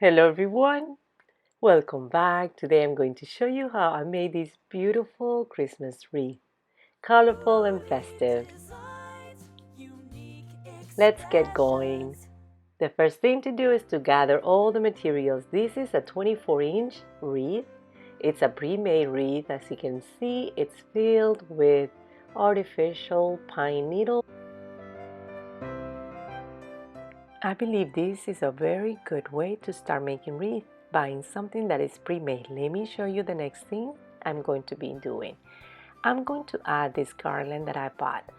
Hello everyone, welcome back. Today I'm going to show you how I made this beautiful Christmas wreath, colorful and festive. Let's get going. The first thing to do is to gather all the materials. This is a 24-inch wreath. It's a pre-made wreath. As you can see, it's filled with artificial pine needles. I believe this is a very good way to start making wreath, buying something that is pre-made. Let me show you the next thing I'm going to be doing. I'm going to add this garland that I bought.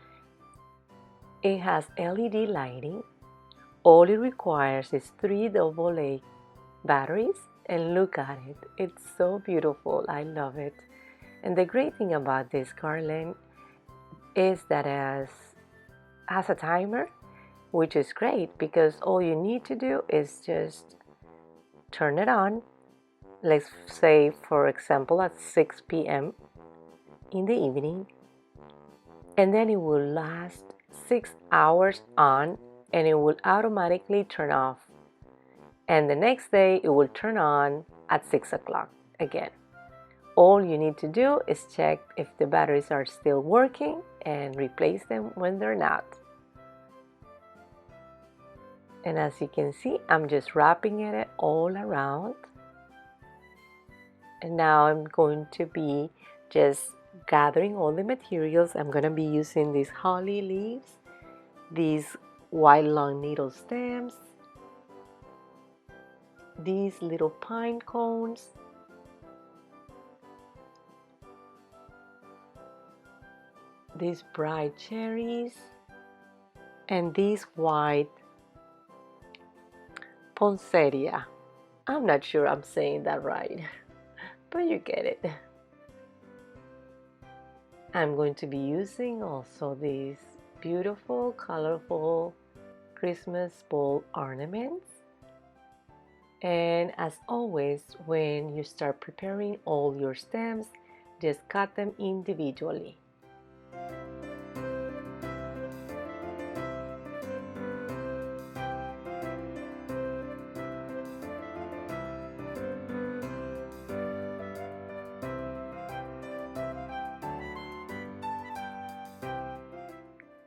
It has LED lighting. All it requires is 3 AA batteries, and look at it. It's so beautiful. I love it. And the great thing about this garland is that it has a timer, which is great because all you need to do is just turn it on. Let's say, for example, at 6 p.m. in the evening, and then it will last 6 hours on, and it will automatically turn off. And the next day it will turn on at 6 o'clock again. All you need to do is check if the batteries are still working and replace them when they're not. And as you can see, I'm just wrapping it all around. And now I'm going to be just gathering all the materials. I'm going to be using these holly leaves, these white long needle stems, these little pine cones, these bright cherries, and these white poinsettia. I'm not sure I'm saying that right, but you get it. I'm going to be using also these beautiful, colorful Christmas ball ornaments. And as always, when you start preparing all your stems, just cut them individually.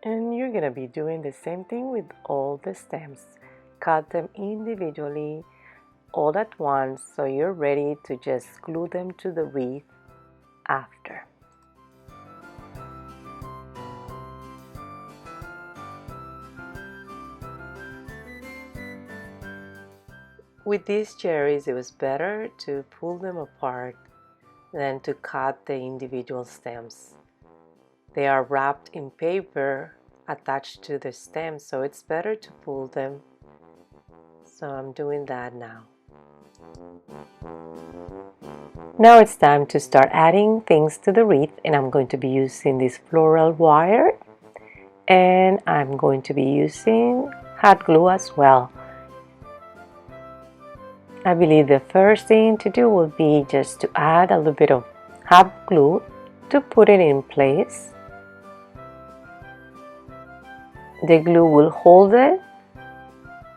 And you're going to be doing the same thing with all the stems. Cut them individually all at once so you're ready to just glue them to the wreath after. With these cherries, it was better to pull them apart than to cut the individual stems. They are wrapped in paper attached to the stem, so it's better to pull them. So I'm doing that now. Now it's time to start adding things to the wreath, and I'm going to be using this floral wire, and I'm going to be using hot glue as well. I believe the first thing to do will be just to add a little bit of hot glue to put it in place. The glue will hold it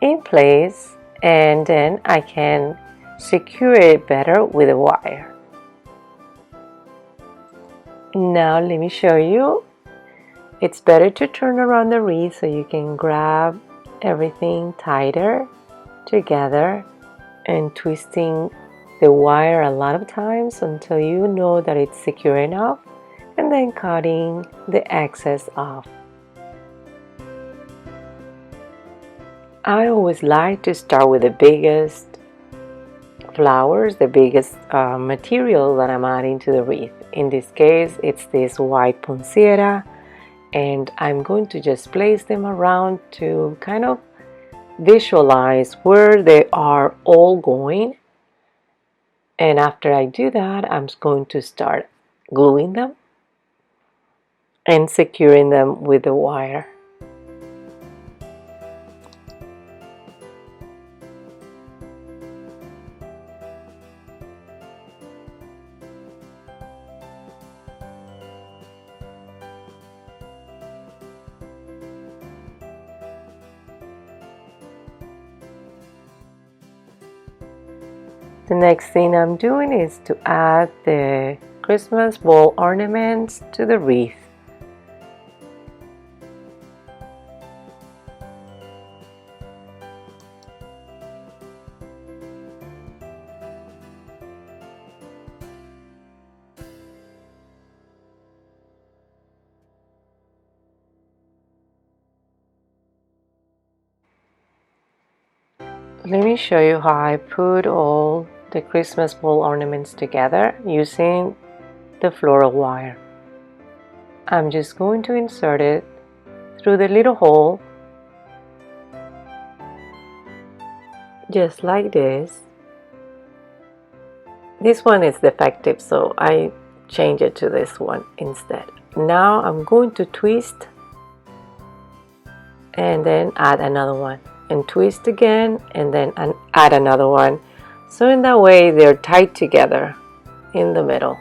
in place, and then I can secure it better with a wire. Now let me show you. It's better to turn around the wreath so you can grab everything tighter together, and twisting the wire a lot of times until you know that it's secure enough, and then cutting the excess off. I always like to start with the biggest flowers, the biggest material that I'm adding to the wreath. In this case, it's this white poinsettia, and I'm going to just place them around to kind of visualize where they are all going. And after I do that, I'm going to start gluing them and securing them with the wire. The next thing I'm doing is to add the Christmas ball ornaments to the wreath. Let me show you how I put all the Christmas ball ornaments together using the floral wire. I'm just going to insert it through the little hole, just like this. This one is defective, so I change it to this one instead. Now I'm going to twist and then add another one, and twist again and then add another one, so in that way they're tied together in the middle.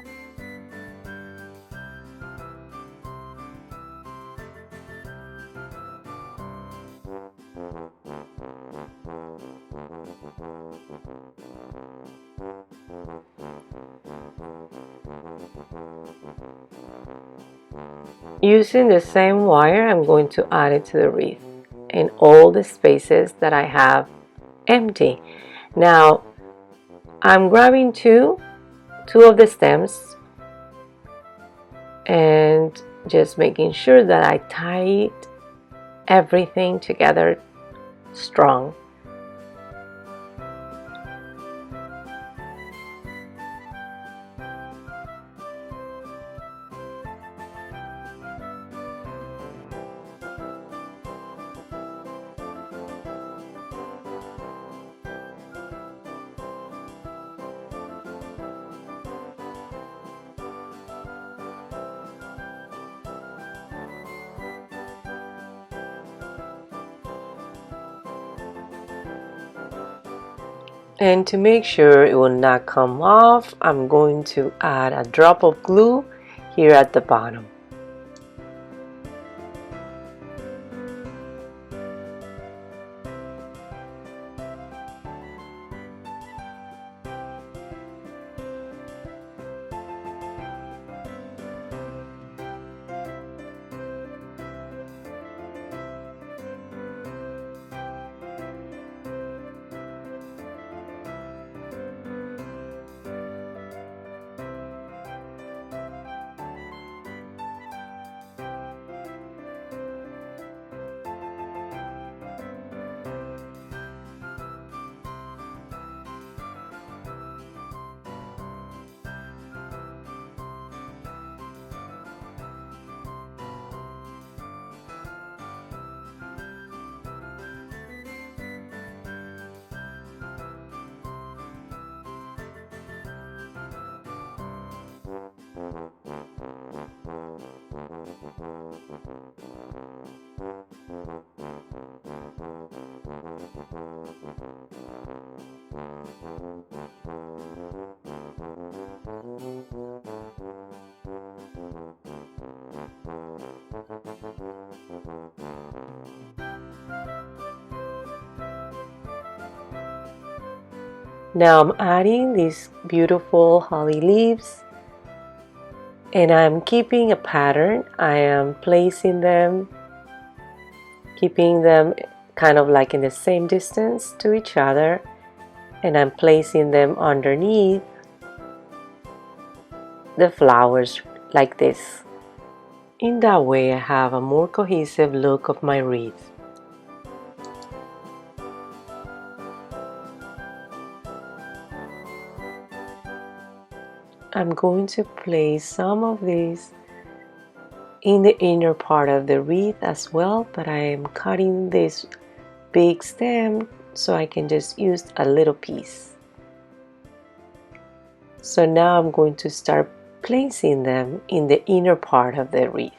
Using the same wire, I'm going to add it to the wreath in all the spaces that I have empty. Now I'm grabbing two of the stems and just making sure that I tie everything together strong. And to make sure it will not come off, I'm going to add a drop of glue here at the bottom. Now I'm adding these beautiful holly leaves, and I'm keeping a pattern. I am placing them, keeping them kind of like in the same distance to each other, and I'm placing them underneath the flowers like this. In that way I have a more cohesive look of my wreath. I'm going to place some of these in the inner part of the wreath as well, but I am cutting this big stem so I can just use a little piece. So now I'm going to start placing them in the inner part of the wreath.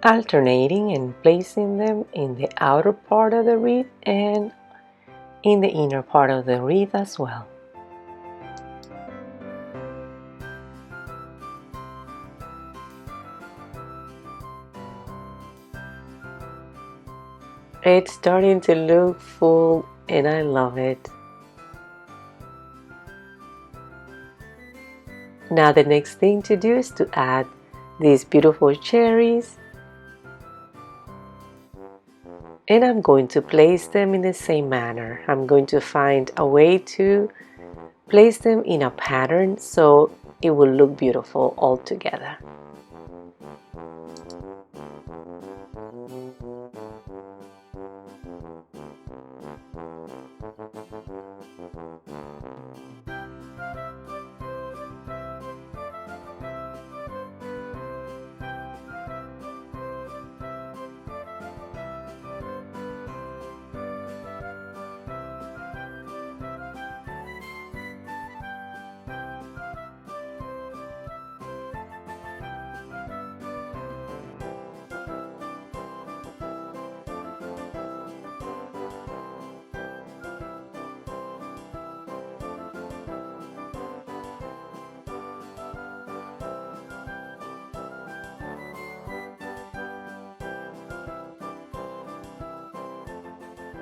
Alternating and placing them in the outer part of the wreath and in the inner part of the wreath as well. It's starting to look full and I love it. Now the next thing to do is to add these beautiful cherries, and I'm going to place them in the same manner. I'm going to find a way to place them in a pattern so it will look beautiful all together.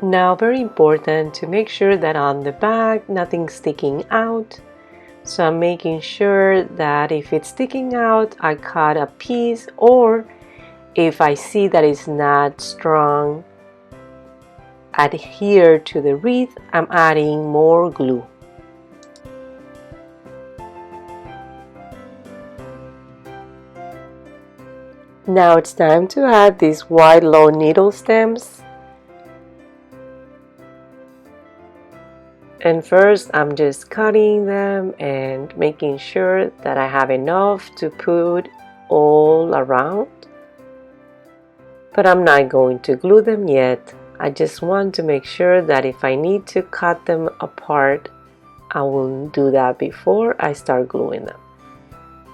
Now, very important to make sure that on the back nothing's sticking out. So I'm making sure that if it's sticking out, I cut a piece, or if I see that it's not strong adhere to the wreath, I'm adding more glue. Now it's time to add these white low needle stems. And first I'm just cutting them and making sure that I have enough to put all around. But I'm not going to glue them yet. I just want to make sure that if I need to cut them apart, I will do that before I start gluing them.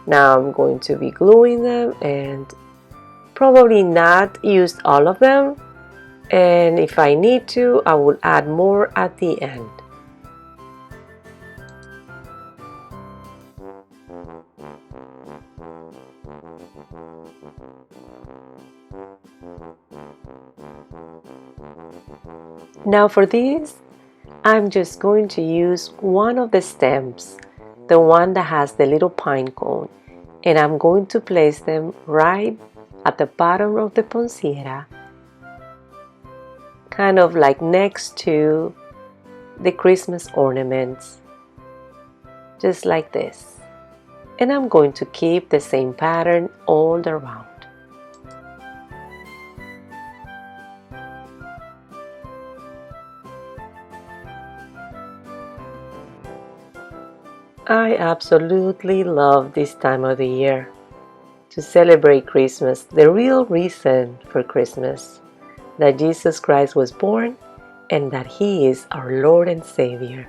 Now I'm going to be gluing them and probably not use all of them. And if I need to, I will add more at the end. Now for this, I'm just going to use one of the stems, the one that has the little pine cone, and I'm going to place them right at the bottom of the ponciera, kind of like next to the Christmas ornaments, just like this. And I'm going to keep the same pattern all around. I absolutely love this time of the year to celebrate Christmas, the real reason for Christmas, that Jesus Christ was born and that He is our Lord and Savior.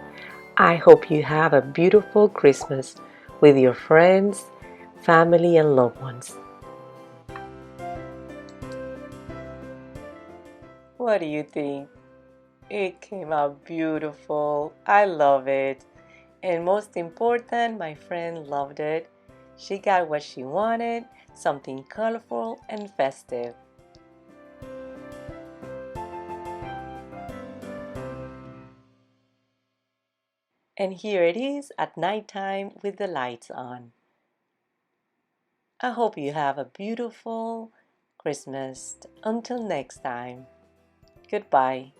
I hope you have a beautiful Christmas with your friends, family, and loved ones. What do you think? It came out beautiful. I love it. And most important, my friend loved it. She got what she wanted, something colorful and festive. And here it is at nighttime with the lights on. I hope you have a beautiful Christmas. Until next time, goodbye.